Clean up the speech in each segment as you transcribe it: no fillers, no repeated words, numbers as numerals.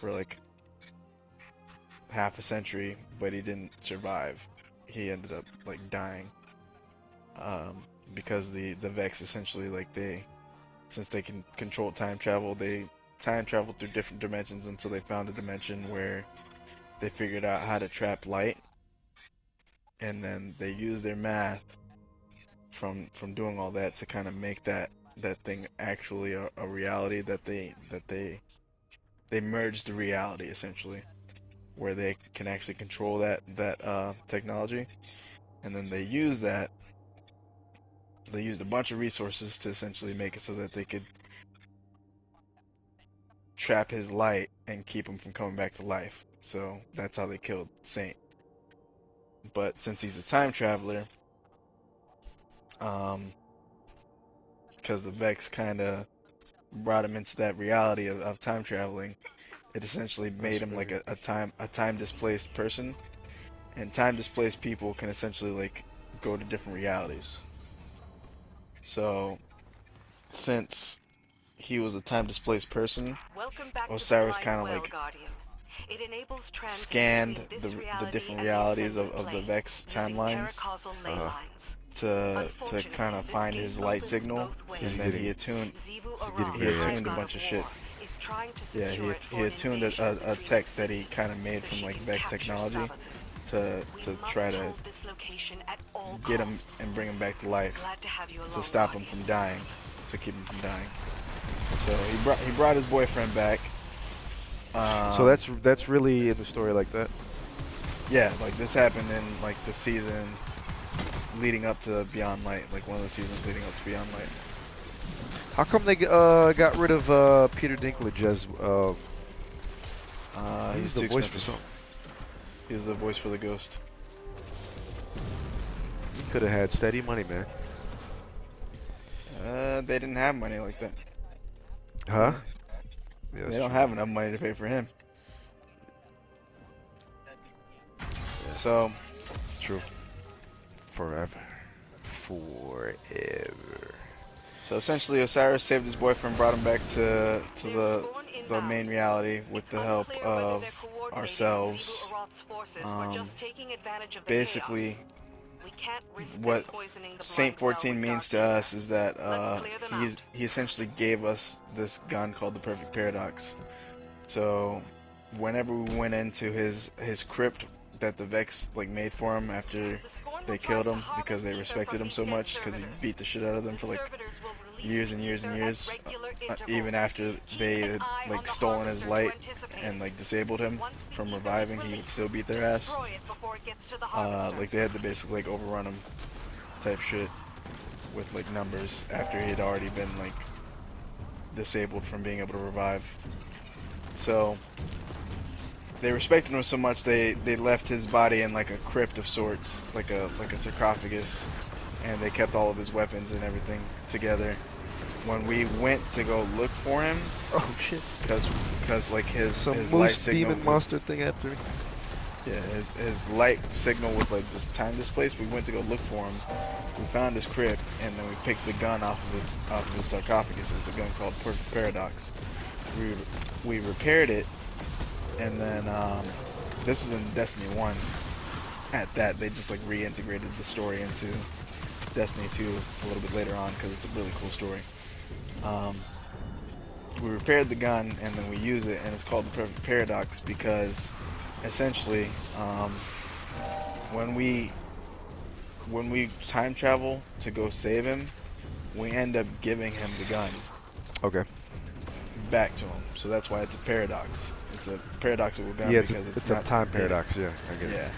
for like half a century, but he didn't survive. He ended up like dying. Because the Vex essentially like since they can control time travel, they time travel through different dimensions until they found a dimension where they figured out how to trap light, and then they used their math from doing all that to kind of make that thing actually a reality that they merged the reality essentially where they can actually control that technology, and then they used a bunch of resources to essentially make it so that they could trap his light and keep him from coming back to life. So that's how they killed Saint. But since he's a time traveler, because the Vex kind of brought him into that reality of time traveling, it essentially made him like a time displaced person. And time displaced people can essentially like go to different realities. So since he was a time displaced person, Osiris kind of like scanned the different realities of the Vex timelines to kind of find his light signal, and then he attuned a bunch of shit. Yeah, he attuned a text that he kind of made from like Vex technology to try to get him and bring him back to life, to stop him from dying, to keep him from dying. So he brought his boyfriend back. So that's really in the story like that. Yeah, like this happened in like the season leading up to Beyond Light, like one of the seasons leading up to Beyond Light. How come they got rid of Peter Dinklage as He's the too voice expensive. for something? He was the voice for the Ghost. He could have had steady money, man. They didn't have money like that. Huh? Yeah, They don't have enough money to pay for him. So, true. Forever. So essentially, Osiris saved his boyfriend, brought him back to the main reality with the help of ourselves. Basically, what Saint 14 means to us is that he essentially gave us this gun called the Perfect Paradox. So whenever we went into his crypt that the Vex like made for him after they killed him, because they respected him so much, because he beat the shit out of them for like years and years and years, even after they had like stolen his light and like disabled him from reviving, he would still beat their ass. Like they had to basically like overrun him type shit with like numbers after he had already been like disabled from being able to revive. So they respected him so much they left his body in like a crypt of sorts, like a sarcophagus, and they kept all of his weapons and everything together. When we went to go look for him, oh shit, because like his light moose signal demon monster thing after me. Yeah, his light signal was like this time displaced. We went to go look for him. We found his crypt, and then we picked the gun off of his sarcophagus. It's a gun called Perfect Paradox. We repaired it, and then this was in Destiny 1. At that, they just like reintegrated the story into Destiny 2 a little bit later on because it's a really cool story. We repaired the gun, and then we use it, and it's called the Perfect Paradox because essentially, when we time travel to go save him, we end up giving him the gun. Okay. Back to him. So that's why it's a paradox. It's a paradoxical gun. Yeah, because it's a time paradox. Yeah, I get it. Yeah,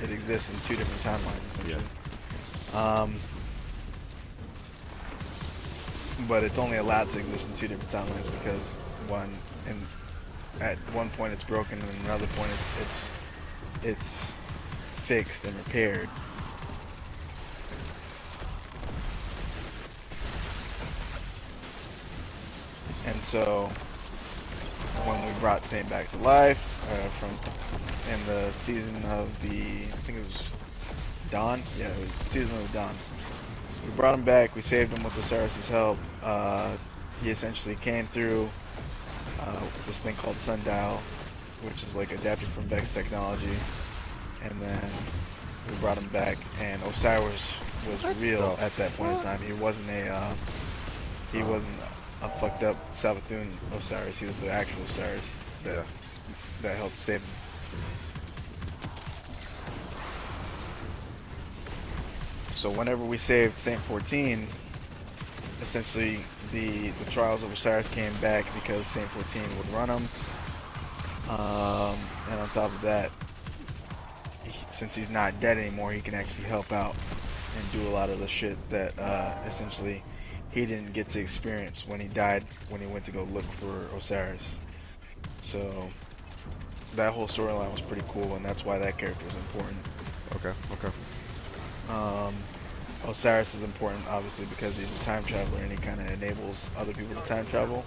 it exists in two different timelines essentially. Yeah. But it's only allowed to exist in two different timelines because at one point it's broken, and at another point it's fixed and repaired. And so when we brought Saint back to life in the season of I think it was Dawn. Yeah, it was the season of Dawn. We brought him back. We saved him with Osiris' help. He essentially came through this thing called Sundial, which is like adapted from Vex technology, and then we brought him back. And Osiris was real at that point in time. He wasn't a fucked up Savathun Osiris. He was the actual Osiris that helped save him. So whenever we saved Saint 14, essentially the Trials of Osiris came back because Saint 14 would run them. And on top of that, since he's not dead anymore, he can actually help out and do a lot of the shit that essentially he didn't get to experience when he died, when he went to go look for Osiris. So that whole storyline was pretty cool, and that's why that character was important. Okay. Osiris is important, obviously, because he's a time traveler and he kind of enables other people to time travel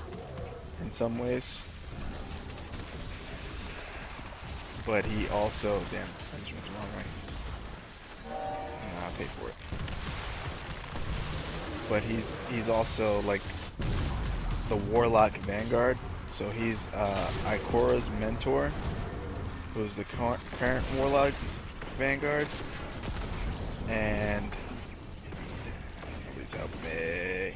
in some ways. But he also, damn, I just went the wrong way. Nah, I'll pay for it. But he's also like the Warlock Vanguard. So he's Ikora's mentor, who's the current Warlock Vanguard. And please help me.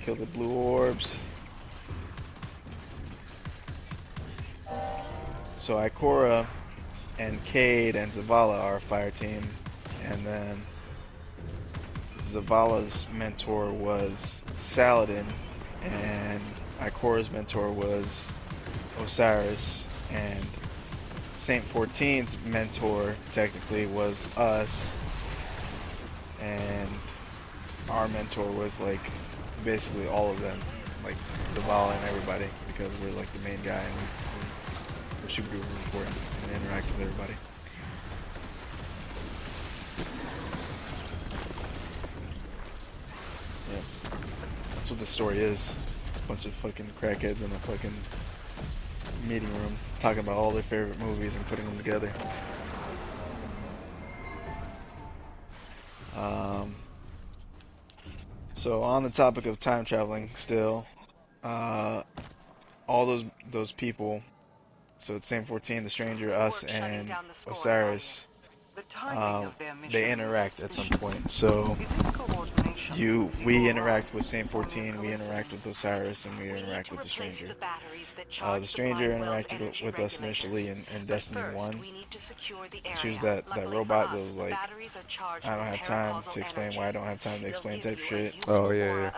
Kill the blue orbs. So Ikora and Cade and Zavala are a fire team, and then Zavala's mentor was Saladin, and Ikora's mentor was Osiris, and Saint 14's mentor technically was us, and our mentor was like basically all of them, like Zavala and everybody, because we're like the main guy and we're super duper important and interact with everybody. Yeah, that's what the story is. It's a bunch of fucking crackheads in a fucking meeting room talking about all their favorite movies and putting them together. So on the topic of time traveling still, all those people, so it's Saint 14, the Stranger, us, and Osiris, they interact at some point. So we interact with Saint 14, we interact with Osiris, and we interact with the Stranger. The Stranger interacted with us initially in Destiny 1. She was that robot that was like, I don't have time to explain why I don't have time to explain type shit. Oh yeah.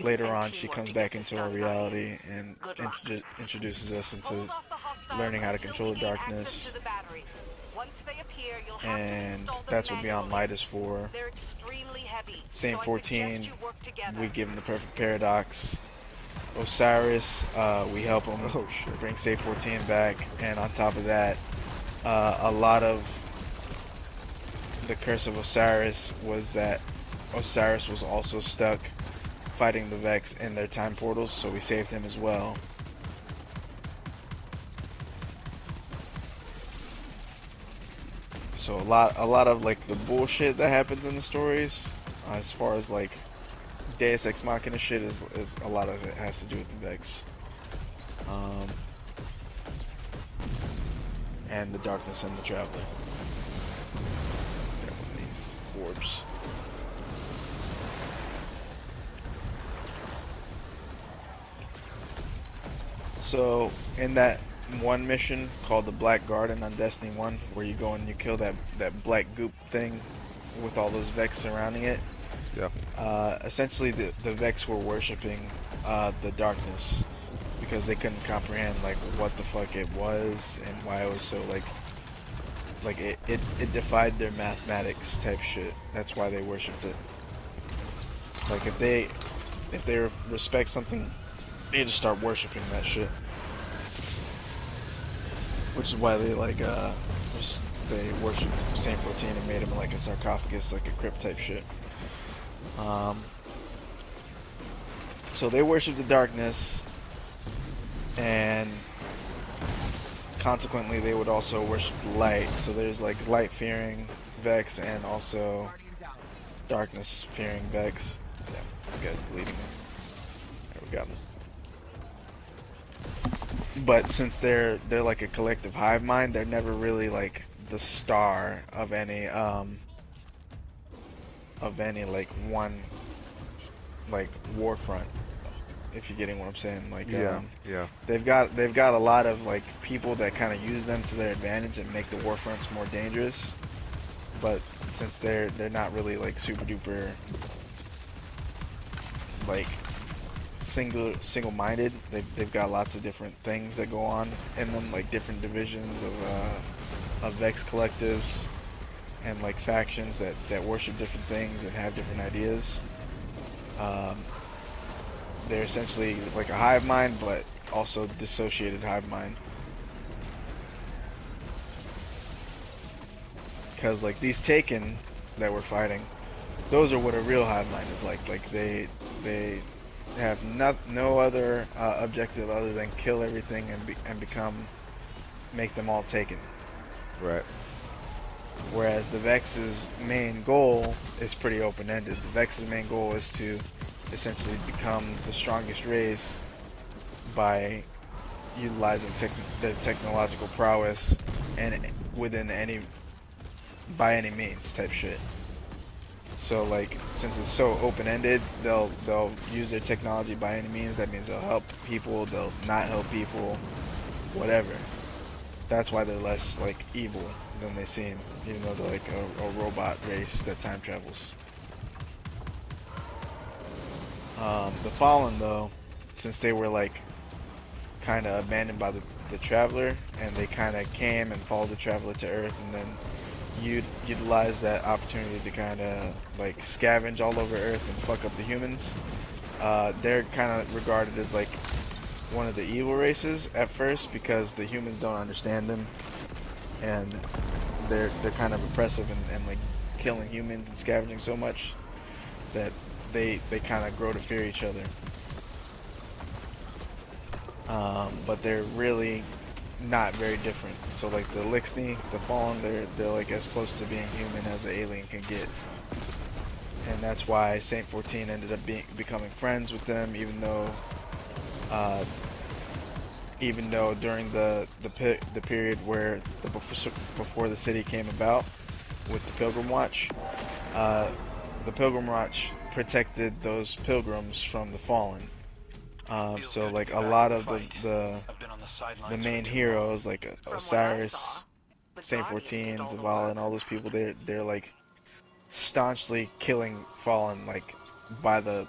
Later on, she comes back into our reality and introduces us into learning how to control the darkness. And that's what Beyond Light is for. Saint 14, we give him the perfect paradox. Osiris, we help him bring Saint 14 back, and on top of that, a lot of the curse of Osiris was that Osiris was also stuck fighting the Vex in their time portals, so we saved him as well. So a lot of like the bullshit that happens in the stories, as far as like Deus Ex Machina shit, is a lot of it has to do with the Vex, and the darkness and the Traveler. These orbs. So in that one mission called the Black Garden on Destiny 1, where you go and you kill that black goop thing with all those Vex surrounding it. Yeah. Essentially the Vex were worshipping the darkness because they couldn't comprehend like what the fuck it was and why it was so like it defied their mathematics type shit. That's why they worshipped it. Like if they respect something, they just start worshipping that shit. Which is why they like they worship Saint 14 and made him like a sarcophagus, like a crypt type shit. So they worship the darkness, and consequently they would also worship the light. So there's like light fearing Vex and also darkness fearing Vex. Yeah, this guy's deleting me. There we got him. but since they're like a collective hive mind, they're never really like the star of any like one like war front, if you're getting what I'm saying. Like Yeah, yeah. they've got a lot of like people that kind of use them to their advantage and make the war fronts more dangerous, but since they're not really like super duper like single-minded, they've got lots of different things that go on in them, like different divisions of Vex collectives and like factions that worship different things and have different ideas. They're essentially like a hive mind, but also dissociated hive mind. Because like these Taken that we're fighting, those are what a real hive mind is like. Like they have no other objective other than kill everything and make them all Taken. Right. Whereas the Vex's main goal is pretty open-ended. The Vex's main goal is to essentially become the strongest race by utilizing their technological prowess and by any means type shit. So like, since it's so open-ended, they'll use their technology by any means. That means they'll help people, they'll not help people, whatever. That's why they're less like evil than they seem, even though they're like a robot race that time travels. The Fallen though, since they were like kind of abandoned by the Traveler, and they kind of came and followed the Traveler to Earth, and then utilize that opportunity to kind of like scavenge all over Earth and fuck up the humans. They're kind of regarded as like one of the evil races at first because the humans don't understand them, and they're kind of oppressive and like killing humans and scavenging so much that they kind of grow to fear each other. But they're really not very different. So like the Lixni, the Fallen, they're like as close to being human as an alien can get. And that's why Saint 14 ended up becoming friends with them, even though during the period where before the city came about with the Pilgrim Watch, the Pilgrim Watch protected those pilgrims from the Fallen. So like a lot of the main heroes like Osiris, Saint 14, Zavala, and all those people, they're like staunchly killing Fallen like by the